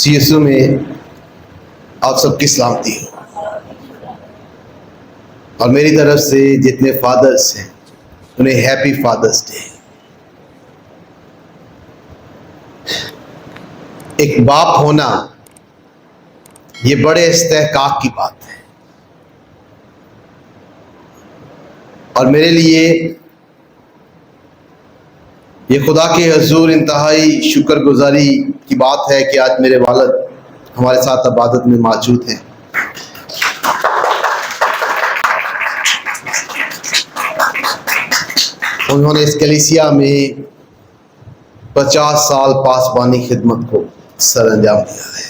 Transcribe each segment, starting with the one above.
یسوع میں آپ سب کی سلامتی ہو، اور میری طرف سے جتنے فادرز ہیں انہیں ہیپی فادرز ڈے۔ ایک باپ ہونا یہ بڑے استحقاق کی بات ہے، اور میرے لیے یہ خدا کے حضور انتہائی شکر گزاری کی بات ہے کہ آج میرے والد ہمارے ساتھ عبادت میں موجود ہیں۔ انہوں نے اس کلیسیا میں 50 سال پاسبانی خدمت کو سر انجام دیا ہے۔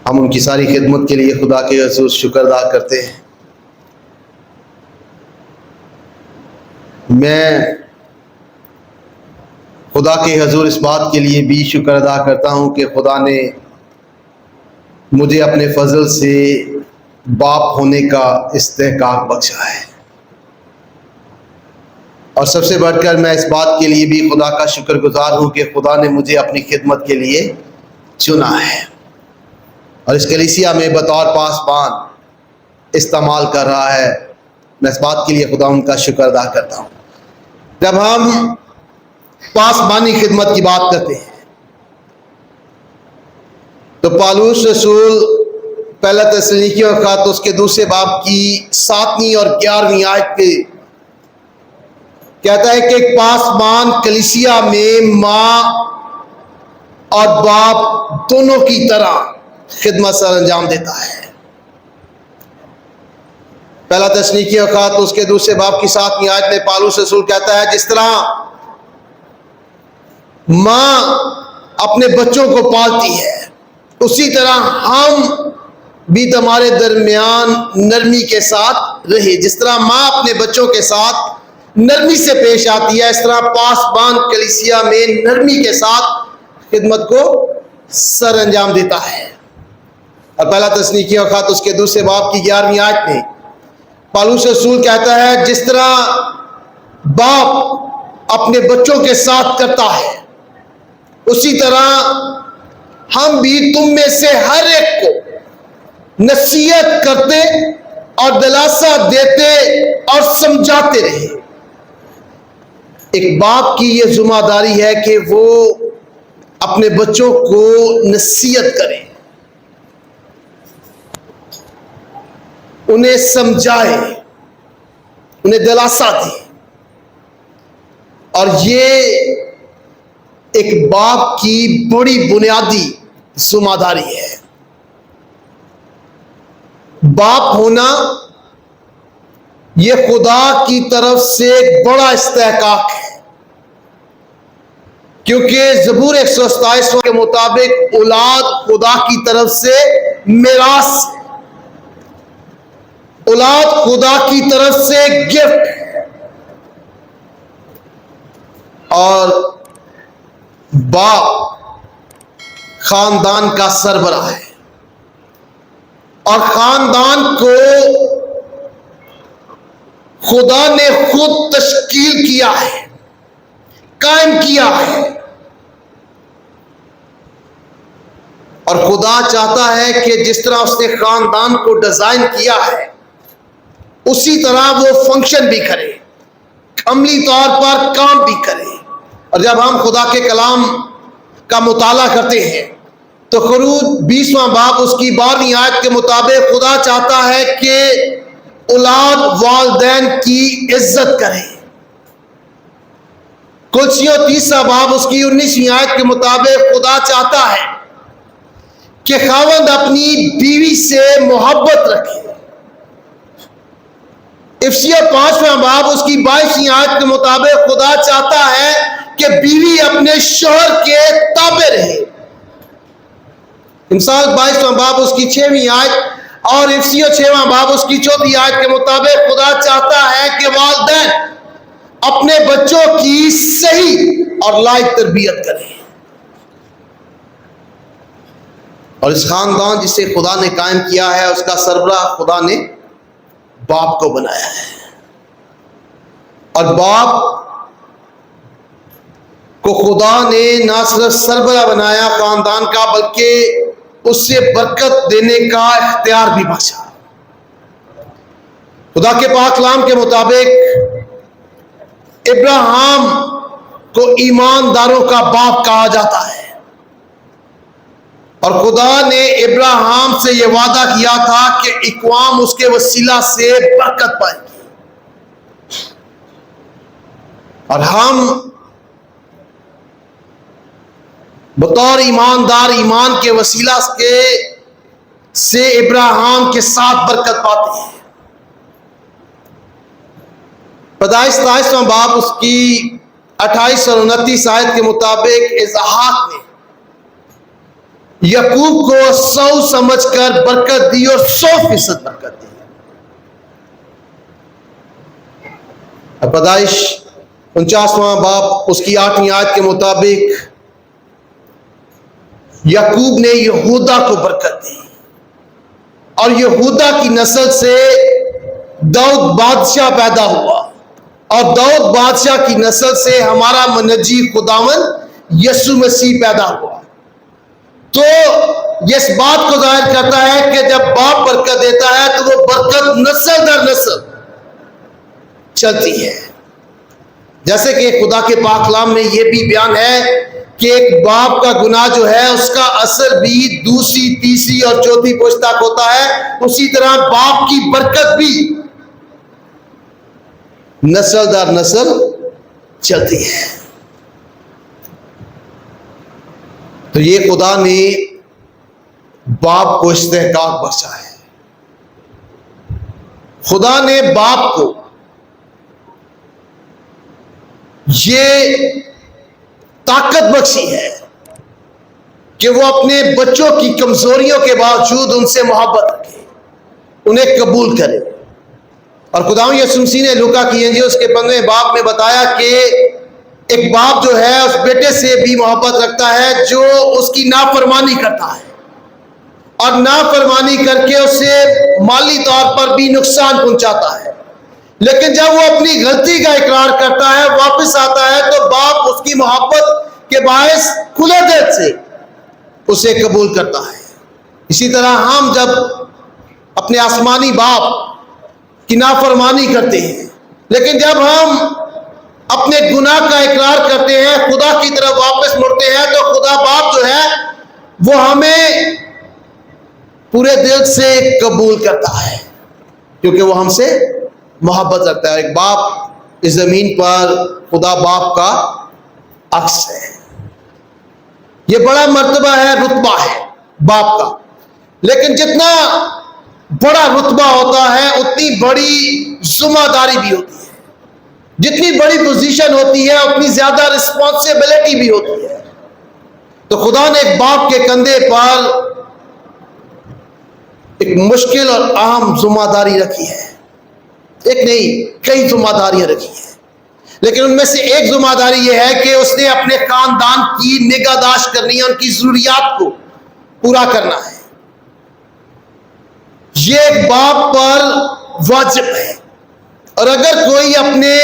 ہم ان کی ساری خدمت کے لیے خدا کے حضور شکر ادا کرتے ہیں۔ میں خدا کے حضور اس بات کے لیے بھی شکر ادا کرتا ہوں کہ خدا نے مجھے اپنے فضل سے باپ ہونے کا استحقاق بخشا ہے، اور سب سے بڑھ کر میں اس بات کے لیے بھی خدا کا شکر گزار ہوں کہ خدا نے مجھے اپنی خدمت کے لیے چنا ہے، اور اس کلیسیا میں بطور پاسبان استعمال کر رہا ہے۔ میں اس بات کے لیے خدا ان کا شکر ادا کرتا ہوں۔ جب ہم پاسبانی خدمت کی بات کرتے ہیں تو پالوس رسول پہلا تسلونیکیوں کا خط اس کے دوسرے باب کی 7ویں اور 11ویں آیت پہ کہتا ہے کہ ایک پاسبان کلیسیا میں ماں اور باپ دونوں کی طرح خدمت سر انجام دیتا ہے۔ پہلا تسلونیکیوں کا خط اس کے دوسرے باب کی 7ویں آیت میں پالوس رسول کہتا ہے جس طرح ماں اپنے بچوں کو پالتی ہے اسی طرح ہم بھی تمہارے درمیان نرمی کے ساتھ رہے۔ جس طرح ماں اپنے بچوں کے ساتھ نرمی سے پیش آتی ہے اس طرح پاسبان کلیسیا میں نرمی کے ساتھ خدمت کو سر انجام دیتا ہے۔ اور پہلا تسلونیکیوں کا خط اس کے دوسرے باب کی 11ویں آیت میں پالوس رسول کہتا ہے جس طرح باپ اپنے بچوں کے ساتھ کرتا ہے اسی طرح ہم بھی تم میں سے ہر ایک کو نصیحت کرتے اور دلاسا دیتے اور سمجھاتے رہے۔ ایک باپ کی یہ ذمہ داری ہے کہ وہ اپنے بچوں کو نصیحت کرے، انہیں سمجھائے، انہیں دلاسا دے، اور یہ ایک باپ کی بڑی بنیادی ذمہ داری ہے۔ باپ ہونا یہ خدا کی طرف سے ایک بڑا استحقاق ہے، کیونکہ زبور 127 کے مطابق اولاد خدا کی طرف سے میراث ہے، اولاد خدا کی طرف سے گفٹ ہے، اور باپ خاندان کا سربراہ ہے، اور خاندان کو خدا نے خود تشکیل کیا ہے، قائم کیا ہے، اور خدا چاہتا ہے کہ جس طرح اس نے خاندان کو ڈیزائن کیا ہے اسی طرح وہ فنکشن بھی کرے، عملی طور پر کام بھی کرے۔ اور جب ہم خدا کے کلام کا مطالعہ کرتے ہیں تو خروج 20واں باب اس کی 12ویں آیت کے مطابق خدا چاہتا ہے کہ اولاد والدین کی عزت کرے۔ کلسیوں 3واں باب اس کی 19ویں آیت کے مطابق خدا چاہتا ہے کہ خاوند اپنی بیوی سے محبت رکھے۔ افسیوں 5واں باب اس کی 22ویں آیت کے مطابق خدا چاہتا ہے کہ بیوی اپنے شوہر کے تابع رہے۔ انسان 22واں باب اس کی 6ویں آیت اور افسیوں 6واں باب اس کی 4تھی آیت کے مطابق خدا چاہتا ہے کہ والدین اپنے بچوں کی صحیح اور لائق تربیت کریں، اور اس خاندان جسے خدا نے قائم کیا ہے اس کا سربراہ خدا نے باپ کو بنایا ہے، اور باپ کو خدا نے نہ صرف سربراہ بنایا خاندان کا، بلکہ اس سے برکت دینے کا اختیار بھی بخشا۔ خدا کے پاک کلام کے مطابق ابراہیم کو ایمانداروں کا باپ کہا جاتا ہے، اور خدا نے ابراہیم سے یہ وعدہ کیا تھا کہ اقوام اس کے وسیلہ سے برکت پائے گی، اور ہم بطور ایماندار ایمان کے وسیلہ سے ابراہیم کے ساتھ برکت پاتے ہیں۔ پیدائش 23واں باب اس کی 28 اور 29 آیت کے مطابق اسحاق نے یعقوب کو 100 سمجھ کر برکت دی اور 100% برکت دی۔ پیدائش 49واں باب اس کی 8ویں آیت کے مطابق یعقوب نے یہودا کو برکت دی، اور یہودا کی نسل سے داؤد بادشاہ پیدا ہوا، اور داؤد بادشاہ کی نسل سے ہمارا منجی خداوند یسوع مسیح پیدا ہوا۔ تو یہ اس بات کو ظاہر کرتا ہے کہ جب باپ برکت دیتا ہے تو وہ برکت نسل در نسل چلتی ہے، جیسے کہ خدا کے پاک کلام میں یہ بھی بیان ہے کہ ایک باپ کا گناہ جو ہے اس کا اثر بھی دوسری، تیسری اور چوتھی پشت تک ہوتا ہے، اسی طرح باپ کی برکت بھی نسل در نسل چلتی ہے۔ تو یہ خدا نے باپ کو استحقاق بخشا ہے، خدا نے باپ کو یہ طاقت بخشی ہے کہ وہ اپنے بچوں کی کمزوریوں کے باوجود ان سے محبت رکھے، انہیں قبول کرے۔ اور خداوند یسوع مسیح نے لوکا کی انجیل اس کے 15ویں باب میں بتایا کہ ایک باپ جو ہے اس بیٹے سے بھی محبت رکھتا ہے جو اس کی نافرمانی کرتا ہے، اور نافرمانی کر کے اسے مالی طور پر بھی نقصان پہنچاتا ہے، لیکن جب وہ اپنی غلطی کا اقرار کرتا ہے، واپس آتا ہے، تو باپ اس کی محبت کے باعث کھلے دل سے اسے قبول کرتا ہے۔ اسی طرح ہم جب اپنے آسمانی باپ کی نافرمانی کرتے ہیں، لیکن جب ہم اپنے گناہ کا اقرار کرتے ہیں، خدا کی طرف واپس مڑتے ہیں، تو خدا باپ جو ہے وہ ہمیں پورے دل سے قبول کرتا ہے، کیونکہ وہ ہم سے محبت رکھتا ہے۔ ایک باپ اس زمین پر خدا باپ کا عکس ہے، یہ بڑا مرتبہ ہے، رتبہ ہے باپ کا، لیکن جتنا بڑا رتبہ ہوتا ہے اتنی بڑی ذمہ داری بھی ہوتی ہے، جتنی بڑی پوزیشن ہوتی ہے اتنی زیادہ رسپانسبلٹی بھی ہوتی ہے۔ تو خدا نے ایک باپ کے کندھے پر ایک مشکل اور اہم ذمہ داری رکھی ہے، ایک نہیں کئی ذمہ داریاں رکھی ہیں، لیکن ان میں سے ایک ذمہ داری یہ ہے کہ اس نے اپنے خاندان کی نگہداشت کرنی ہے، ان کی ضروریات کو پورا کرنا ہے۔ یہ ایک باپ پر واجب ہے، اور اگر کوئی اپنے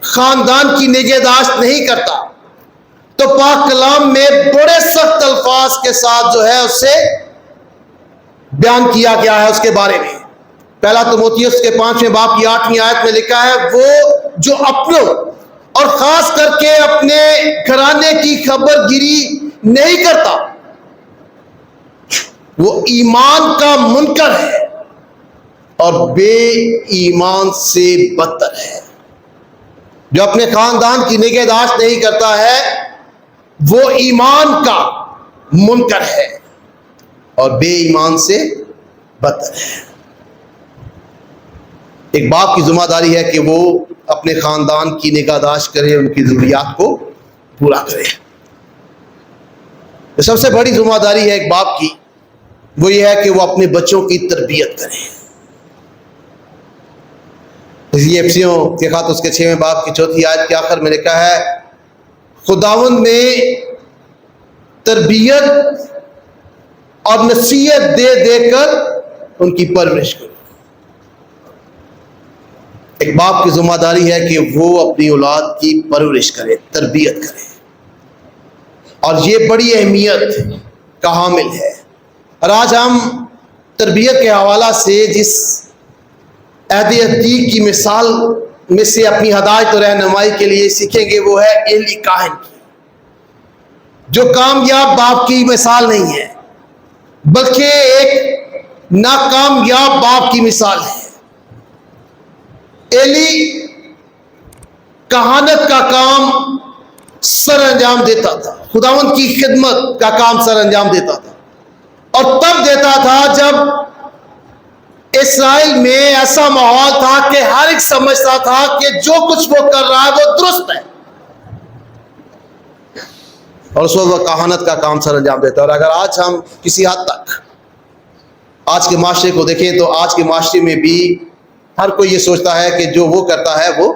خاندان کی نگہداشت نہیں کرتا تو پاک کلام میں بڑے سخت الفاظ کے ساتھ جو ہے اس سے بیان کیا گیا ہے اس کے بارے میں۔ پہلا تموتھیوس کے 5ویں باب کی 8ویں آیت میں لکھا ہے، وہ جو اپنوں اور خاص کر کے اپنے گھرانے کی خبر گیری نہیں کرتا وہ ایمان کا منکر ہے اور بے ایمان سے بدتر ہے۔ جو اپنے خاندان کی نگہداشت نہیں کرتا ہے وہ ایمان کا منکر ہے اور بے ایمان سے بدتر ہے۔ ایک باپ کی ذمہ داری ہے کہ وہ اپنے خاندان کی نگہداشت کرے، ان کی ضروریات کو پورا کرے۔ سب سے بڑی ذمہ داری ہے ایک باپ کی، وہ یہ ہے کہ وہ اپنے بچوں کی تربیت کرے۔ اس لیے افسیوں کے خط اس کے 6ویں باب کی 4تھی آیت کے آخر میں لکھا ہے، خداوند میں تربیت اور نصیحت دے دے کر ان کی پرورش کرو۔ ایک باپ کی ذمہ داری ہے کہ وہ اپنی اولاد کی پرورش کرے، تربیت کرے، اور یہ بڑی اہمیت کا حامل ہے۔ اور آج ہم تربیت کے حوالہ سے جس عہد عتیق کی مثال میں سے اپنی ہدایت و رہنمائی کے لیے سیکھیں گے، وہ ہے ایلی کاہن کی، جو کامیاب باپ کی مثال نہیں ہے بلکہ ایک ناکامیاب باپ کی مثال ہے۔ ایلی کہانت کا کام سر انجام دیتا تھا، خداوند کی خدمت کا کام سر انجام دیتا تھا، اور تب دیتا تھا جب اسرائیل میں ایسا ماحول تھا کہ ہر ایک سمجھتا تھا کہ جو کچھ وہ کر رہا ہے وہ درست ہے، اور اس وقت وہ کہانت کا کام سر انجام دیتا ہے۔ اور اگر آج ہم کسی حد تک آج کے معاشرے کو دیکھیں تو آج کے معاشرے میں بھی ہر کوئی یہ سوچتا ہے کہ جو وہ کرتا ہے وہ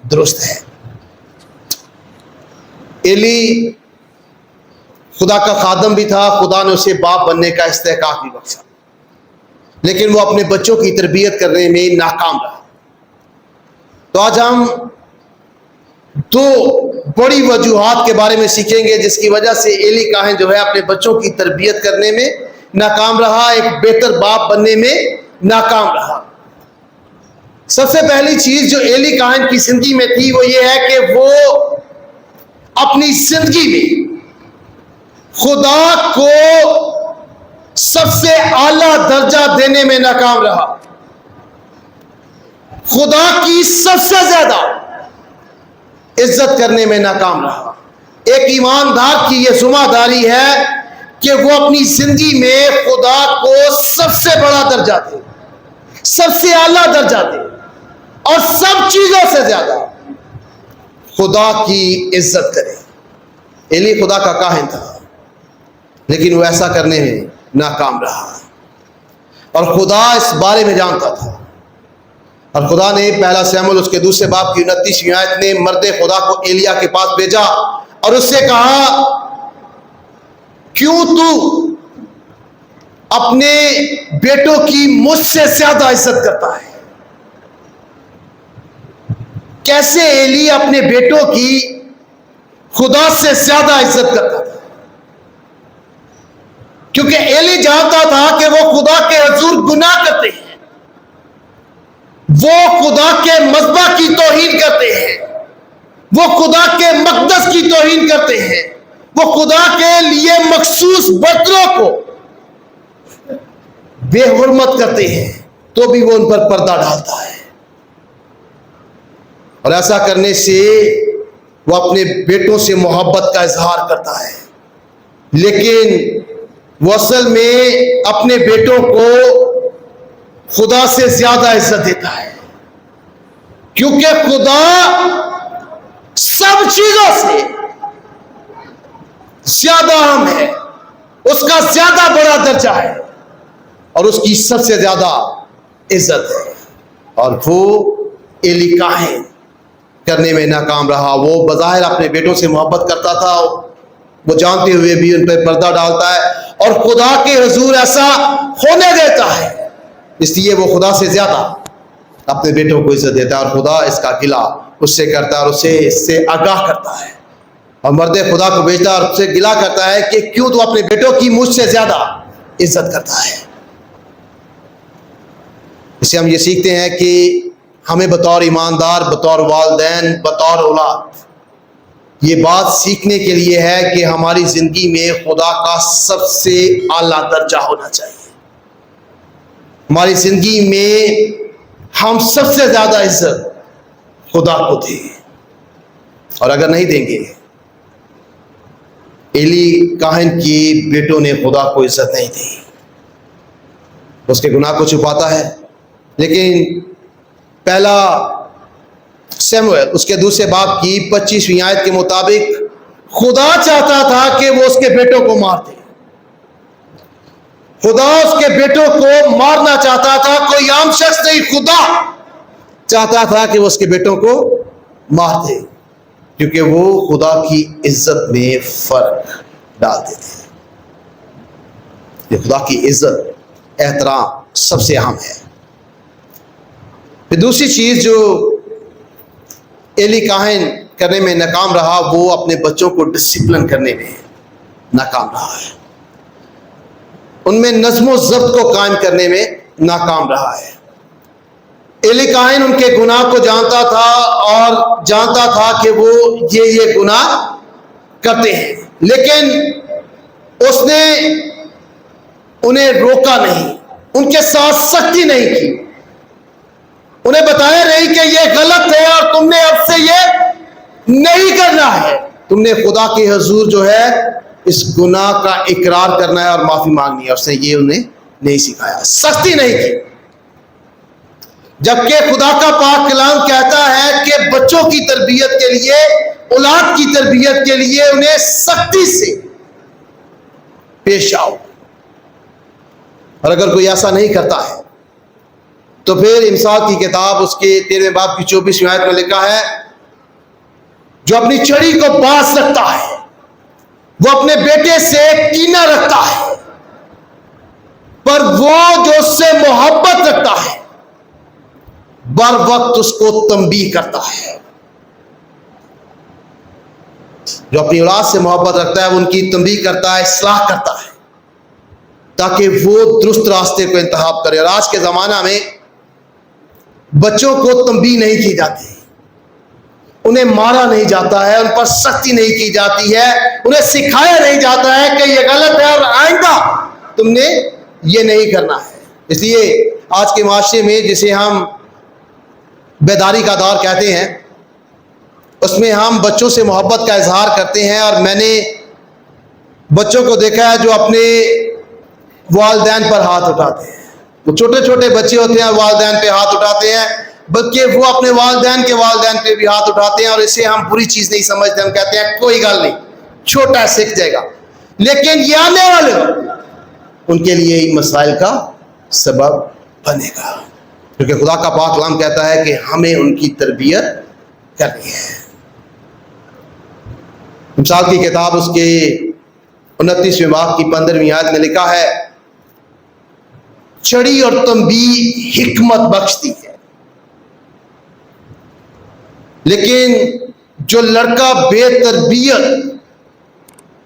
درست ہے۔ ایلی خدا کا خادم بھی تھا، خدا نے اسے باپ بننے کا استحقاق بھی بخشا، لیکن وہ اپنے بچوں کی تربیت کرنے میں ناکام رہا۔ تو آج ہم دو بڑی وجوہات کے بارے میں سیکھیں گے جس کی وجہ سے ایلی کاہن جو ہے اپنے بچوں کی تربیت کرنے میں ناکام رہا، ایک بہتر باپ بننے میں ناکام رہا۔ سب سے پہلی چیز جو ایلی کاہن کی زندگی میں تھی وہ یہ ہے کہ وہ اپنی زندگی میں خدا کو سب سے اعلیٰ درجہ دینے میں ناکام رہا، خدا کی سب سے زیادہ عزت کرنے میں ناکام رہا۔ ایک ایماندار کی یہ ذمہ داری ہے کہ وہ اپنی زندگی میں خدا کو سب سے بڑا درجہ دے، سب سے اعلیٰ درجہ دے، اور سب چیزوں سے زیادہ خدا کی عزت کرے۔ ایلی خدا کا کاہن تھا لیکن وہ ایسا کرنے میں ناکام رہا، اور خدا اس بارے میں جانتا تھا، اور خدا نے پہلا سیموئیل اس کے دوسرے باب کی 29ویں آیت میں مرد خدا کو ایلیا کے پاس بھیجا اور اس سے کہا، کیوں تو اپنے بیٹوں کی مجھ سے زیادہ عزت کرتا ہے؟ کیسے ایلی اپنے بیٹوں کی خدا سے زیادہ عزت کرتا تھا؟ کیونکہ ایلی جانتا تھا کہ وہ خدا کے حضور گناہ کرتے ہیں، وہ خدا کے مذبح کی توہین کرتے ہیں، وہ خدا کے مقدس کی توہین کرتے ہیں، وہ خدا کے لیے مخصوص برتنوں کو بے حرمت کرتے ہیں، تو بھی وہ ان پر پردہ ڈالتا ہے، اور ایسا کرنے سے وہ اپنے بیٹوں سے محبت کا اظہار کرتا ہے، لیکن وہ اصل میں اپنے بیٹوں کو خدا سے زیادہ عزت دیتا ہے، کیونکہ خدا سب چیزوں سے زیادہ اہم ہے، اس کا زیادہ بڑا درجہ ہے، اور اس کی سب سے زیادہ عزت ہے، اور وہ ایلی کاہن کرنے میں ناکام رہا۔ وہ بظاہر اپنے بیٹوں سے محبت کرتا تھا، وہ جانتے ہوئے بھی ان پر پردہ ڈالتا ہے، اور خدا کے حضور ایسا ہونے دیتا ہے، اس لیے وہ خدا سے زیادہ اپنے بیٹوں کو عزت دیتا ہے، اور خدا اس کا گلہ اس سے کرتا ہے، اور اسے اس سے آگاہ کرتا ہے، اور مرد خدا کو بھیجتا ہے اور اس سے گلہ کرتا ہے کہ کیوں تو اپنے بیٹوں کی مجھ سے زیادہ عزت کرتا ہے۔ اس سے ہم یہ سیکھتے ہیں کہ ہمیں بطور ایماندار، بطور والدین، بطور اولاد یہ بات سیکھنے کے لیے ہے کہ ہماری زندگی میں خدا کا سب سے اعلیٰ درجہ ہونا چاہیے، ہماری زندگی میں ہم سب سے زیادہ عزت خدا کو دیں، اور اگر نہیں دیں گے، ایلی کاہن کی بیٹوں نے خدا کو عزت نہیں دی، اس کے گناہ کو چھپاتا ہے، لیکن پہلا سیموئیل اس کے دوسرے باب کی 25ویں آیت کے مطابق خدا چاہتا تھا کہ وہ اس کے بیٹوں کو مار دے، خدا اس کے بیٹوں کو مارنا چاہتا تھا، کوئی عام شخص نہیں، خدا چاہتا تھا کہ وہ اس کے بیٹوں کو مار دے، کیونکہ وہ خدا کی عزت میں فرق ڈالتے تھے۔ یہ خدا کی عزت، احترام سب سے اہم ہے، پھر دوسری چیز جو ایلی کاہن کرنے میں ناکام رہا، وہ اپنے بچوں کو ڈسپلن کرنے میں ناکام رہا ہے، ان میں نظم و ضبط کو قائم کرنے میں ناکام رہا ہے۔ ایلی کاہن ان کے گناہ کو جانتا تھا اور جانتا تھا کہ وہ یہ گناہ کرتے ہیں، لیکن اس نے انہیں روکا نہیں، ان کے ساتھ سختی نہیں کی، انہیں بتایا نہیں کہ یہ غلط ہے اور تم نے اب سے یہ نہیں کرنا ہے، تم نے خدا کے حضور جو ہے اس گناہ کا اقرار کرنا ہے اور معافی مانگنی ہے۔ اس نے یہ انہیں نہیں سکھایا، سختی نہیں کی، جبکہ خدا کا پاک کلام کہتا ہے کہ بچوں کی تربیت کے لیے، اولاد کی تربیت کے لیے انہیں سختی سے پیش آؤ، اور اگر کوئی ایسا نہیں کرتا ہے تو پھر امثال کی کتاب اس کے 13 باب کی 24ویں آیت میں لکھا ہے، جو اپنی چھڑی کو باز رکھتا ہے وہ اپنے بیٹے سے کینہ رکھتا ہے، پر وہ جو اس سے محبت رکھتا ہے بر وقت اس کو تنبیہ کرتا ہے۔ جو اپنی اولاد سے محبت رکھتا ہے وہ ان کی تنبیہ کرتا ہے، اصلاح کرتا ہے، تاکہ وہ درست راستے کو انتخاب کرے۔ اور آج کے زمانہ میں بچوں کو تنبیہ نہیں کی جاتی، انہیں مارا نہیں جاتا ہے، ان پر سختی نہیں کی جاتی ہے، انہیں سکھایا نہیں جاتا ہے کہ یہ غلط ہے اور آئندہ تم نے یہ نہیں کرنا ہے۔ اس لیے آج کے معاشرے میں جسے ہم بیداری کا دور کہتے ہیں، اس میں ہم بچوں سے محبت کا اظہار کرتے ہیں، اور میں نے بچوں کو دیکھا ہے جو اپنے والدین پر ہاتھ اٹھاتے ہیں۔ وہ چھوٹے چھوٹے بچے ہوتے ہیں، والدین پہ ہاتھ اٹھاتے ہیں، بلکہ وہ اپنے والدین کے والدین پہ بھی ہاتھ اٹھاتے ہیں، اور اسے ہم بری چیز نہیں سمجھتے، ہم کہتے ہیں کوئی گل نہیں، چھوٹا سیکھ جائے گا، لیکن یہ آنے والے ان کے لیے ہی مسائل کا سبب بنے گا، کیونکہ خدا کا پاک کلام کہتا ہے کہ ہمیں ان کی تربیت کرنی ہے۔ امثال کی کتاب اس کے 29ویں باب کی 15ویں آیت میں لکھا ہے، چھڑی اور تنبیہ حکمت بخشتی ہے، لیکن جو لڑکا بے تربیت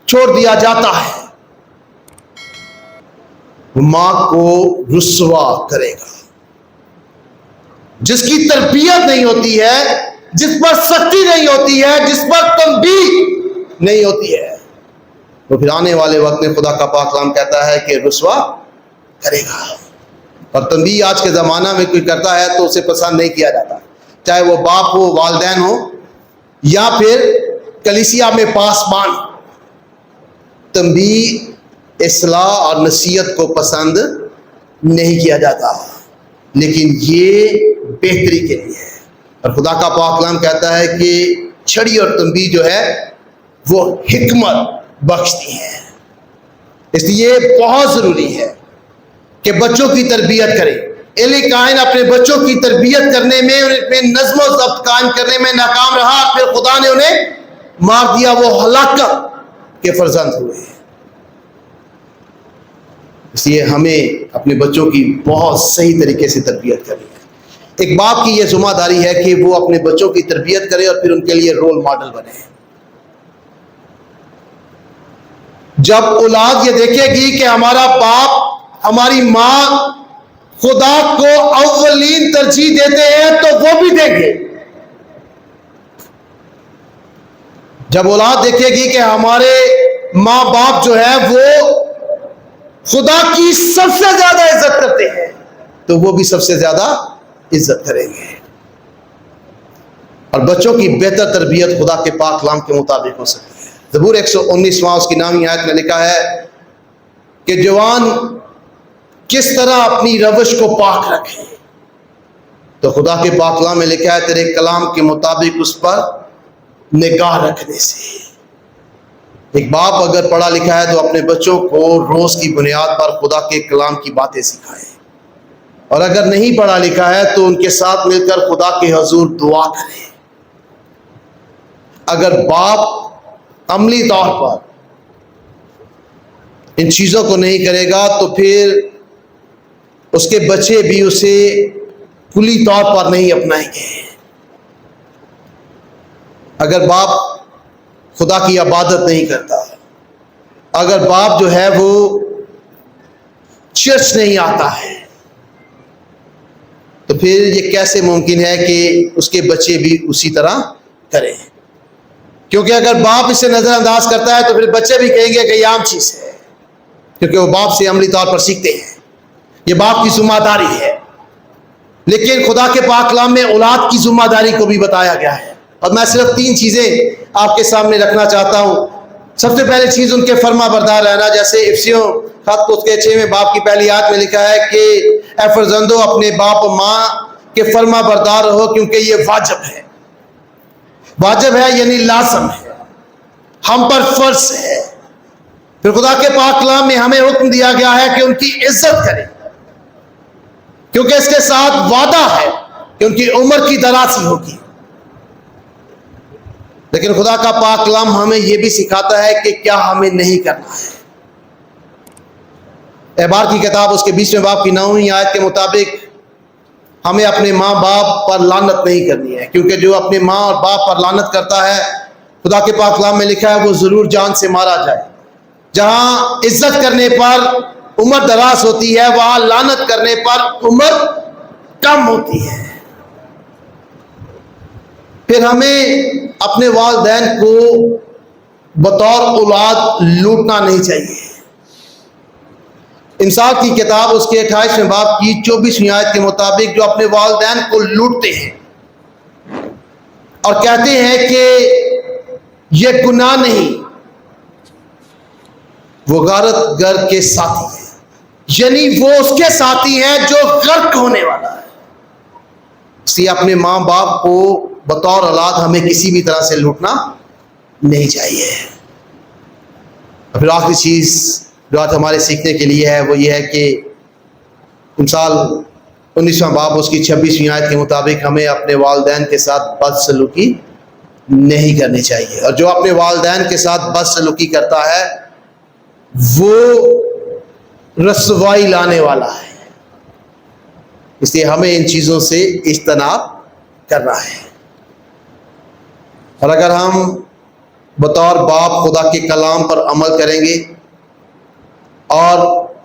چھوڑ دیا جاتا ہے وہ ماں کو رسوا کرے گا۔ جس کی تربیت نہیں ہوتی ہے، جس پر سختی نہیں ہوتی ہے، جس پر تنبیہ نہیں ہوتی ہے، وہ پھر آنے والے وقت میں خدا کا پاک کلام کہتا ہے کہ رسوا کرے گا۔ اور تنبیہ آج کے زمانہ میں کوئی کرتا ہے تو اسے پسند نہیں کیا جاتا، چاہے وہ باپ ہو، والدین ہو، یا پھر کلیسیا میں پاسبان۔ تنبیہ، اصلاح اور نصیحت کو پسند نہیں کیا جاتا، لیکن یہ بہتری کے لیے ہے۔ اور خدا کا پاک کلام کہتا ہے کہ چھڑی اور تنبیہ جو ہے وہ حکمت بخشتی ہے۔ اس لیے بہت ضروری ہے کہ بچوں کی تربیت کریں۔ ایلی کاہن اپنے بچوں کی تربیت کرنے میں، ان میں نظم و ضبط قائم کرنے میں ناکام رہا، اور پھر خدا نے انہیں مار دیا، وہ ہلاکت کے فرزند ہوئے۔ اس لیے ہمیں اپنے بچوں کی بہت صحیح طریقے سے تربیت کرنی ہے۔ ایک باپ کی یہ ذمہ داری ہے کہ وہ اپنے بچوں کی تربیت کرے اور پھر ان کے لیے رول ماڈل بنے۔ جب اولاد یہ دیکھے گی کہ ہمارا باپ، ہماری ماں خدا کو اولین ترجیح دیتے ہیں تو وہ بھی دیں گے۔ جب اولاد دیکھے گی کہ ہمارے ماں باپ جو ہے وہ خدا کی سب سے زیادہ عزت کرتے ہیں تو وہ بھی سب سے زیادہ عزت کریں گے۔ اور بچوں کی بہتر تربیت خدا کے پاک کلام کے مطابق ہو سکتی ہے۔ زبور 119 اس کی نامی آیت میں لکھا ہے کہ جوان کس طرح اپنی روش کو پاک رکھے، تو خدا کے پاک کلام میں لکھا ہے تیرے کلام کے مطابق اس پر نگاہ رکھنے سے۔ ایک باپ اگر پڑھا لکھا ہے تو اپنے بچوں کو روز کی بنیاد پر خدا کے کلام کی باتیں سکھائے، اور اگر نہیں پڑھا لکھا ہے تو ان کے ساتھ مل کر خدا کے حضور دعا کرے۔ اگر باپ عملی طور پر ان چیزوں کو نہیں کرے گا تو پھر اس کے بچے بھی اسے کلی طور پر نہیں اپنائیں گے. اگر باپ خدا کی عبادت نہیں کرتا، اگر باپ جو ہے وہ چرچ نہیں آتا ہے، تو پھر یہ کیسے ممکن ہے کہ اس کے بچے بھی اسی طرح کریں؟ کیونکہ اگر باپ اسے نظر انداز کرتا ہے تو پھر بچے بھی کہیں گے کہ یہ عام چیز ہے، کیونکہ وہ باپ سے عملی طور پر سیکھتے ہیں. یہ باپ کی ذمہ داری ہے. لیکن خدا کے پاک کلام میں اولاد کی ذمہ داری کو بھی بتایا گیا ہے، اور میں صرف 3 چیزیں آپ کے سامنے رکھنا چاہتا ہوں. سب سے پہلی چیز ان کے فرما بردار رہنا، جیسے افسیوں خط اس کے 6ویں باب کی پہلی آیت میں لکھا ہے کہ اے فرزندو اپنے باپ و ماں کے فرما بردار رہو، کیونکہ یہ واجب ہے. واجب ہے یعنی لازم ہے، ہم پر فرض ہے. پھر خدا کے پاک کلام میں ہمیں حکم دیا گیا ہے کہ ان کی عزت کریں، کیونکہ اس کے ساتھ وعدہ ہے کہ ان کی عمر کی درازی ہوگی. لیکن خدا کا پاک کلام ہمیں یہ بھی سکھاتا ہے کہ کیا ہمیں نہیں کرنا ہے. احبار کی کتاب اس کے 20ویں باب کی 9ویں آیت کے مطابق ہمیں اپنے ماں باپ پر لعنت نہیں کرنی ہے، کیونکہ جو اپنے ماں اور باپ پر لعنت کرتا ہے، خدا کے پاک کلام میں لکھا ہے وہ ضرور جان سے مارا جائے. جہاں عزت کرنے پر عمر دراز ہوتی ہے، وہاں لعنت کرنے پر عمر کم ہوتی ہے. پھر ہمیں اپنے والدین کو بطور اولاد لوٹنا نہیں چاہیے. انصاف کی کتاب اس کے 28ویں باب کی 24ویں آیت کے مطابق جو اپنے والدین کو لوٹتے ہیں اور کہتے ہیں کہ یہ گناہ نہیں، وہ غارت گر کے ساتھی ہیں، یعنی وہ اس کے ساتھی ہیں جو غرق ہونے والا ہے. اس لیے اپنے ماں باپ کو بطور اولاد ہمیں کسی بھی طرح سے لوٹنا نہیں چاہیے. پھر آخری چیز جو آج ہمارے سیکھنے کے لیے ہے وہ یہ ہے کہ مثال 19واں باب اس کی 26ویں آیت کے مطابق ہمیں اپنے والدین کے ساتھ بدسلوکی نہیں کرنی چاہیے. اور جو اپنے والدین کے ساتھ بدسلوکی کرتا ہے وہ رسوائی لانے والا ہے. اس لیے ہمیں ان چیزوں سے اجتناب کرنا ہے. اور اگر ہم بطور باپ خدا کے کلام پر عمل کریں گے اور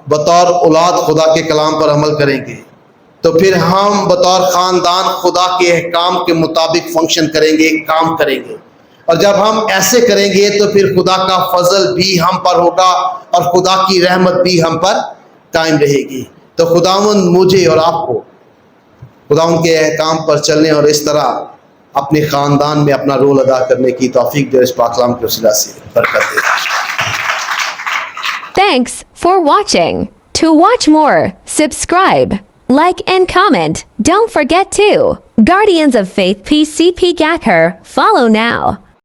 بطور اولاد خدا کے کلام پر عمل کریں گے تو پھر ہم بطور خاندان خدا کے احکام کے مطابق فنکشن کریں گے، کام کریں گے. اور جب ہم ایسے کریں گے تو پھر خدا کا فضل بھی ہم پر ہوگا اور خدا کی رحمت بھی ہم پر قائم رہے گی. تو خداوند مجھے اور آپ کو خداوند کے احکام پر چلنے اور اس طرح اپنے خاندان میں اپنا رول ادا کرنے کی توفیق دے. اس پاک کلام کے وسیلہ سے برکت دے. Thanks for watching. To watch more, subscribe, like and comment. Don't forget to Guardians of Faith PCP Gacker. Follow now.